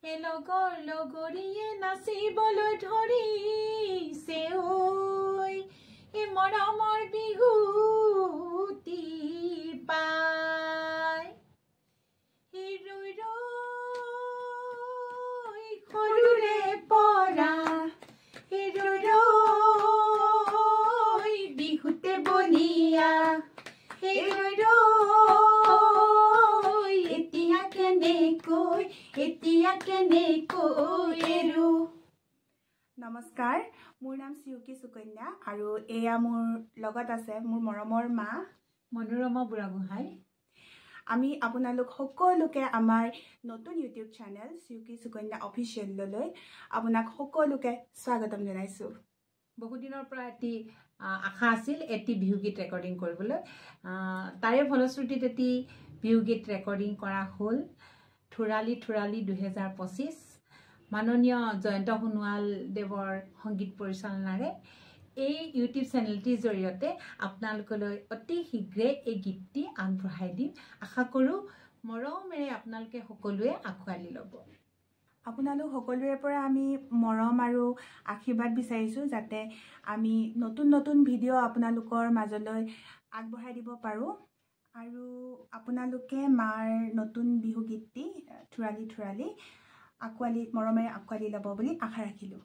হে লগৰ লগৰীয়ে নাচিবলৈ ধৰিছে ঐ এই মৰমৰ বিহুটি পাই হে ৰৈ ৰৈ সৰুৰে পৰা হে ৰৈ ৰৈ বিহুতে বলিয়া হে ৰৈ ৰৈ এতিয়া কেনেকৈ এৰো। নমস্কাৰ, মোৰ নাম চিউকি সুকন্যা আৰু এয়া মোৰ লগত আছে মোৰ মৰমৰ মা মনোৰমা বুঢ়াগোহাঁই। আমি আপোনালোক সকলোকে আমাৰ নতুন ইউটিউব চেনেল চিউকি সুকন্যা অফিচিয়েললৈ আপোনাক সকলোকে স্বাগতম জনাইছোঁ। বহুদিনৰ পৰা এটি আশা আছিল এটি বিহুগীত ৰেকৰ্ডিং কৰিবলৈ, তাৰে ফলশ্ৰুতিত এটি বিহুগীত ৰেকৰ্ডিং কৰা হ'ল। থুৰালি 2025 মাননীয় জয়ন্ত সোণোৱাল দেৱৰ সংগীত পৰিচালনাৰে এই ইউটিউব চেনেলটিৰ জৰিয়তে আপোনালোকলৈ অতি শীঘ্ৰে এই গীতটি আগবঢ়াই দিম। আশা কৰোঁ মৰমেৰে আপোনালোকে সকলোৱে আঁকোৱালি ল'ব। আপোনালোক সকলোৰে পৰা আমি মৰম আৰু আশীৰ্বাদ বিচাৰিছোঁ যাতে আমি নতুন নতুন ভিডিঅ' আপোনালোকৰ মাজলৈ আগবঢ়াই দিব পাৰোঁ আৰু আপোনালোকে মাৰ নতুন বিহুগীতটি থুৰালি মৰমেৰে আঁকোৱালি ল'ব বুলি আশা ৰাখিলোঁ।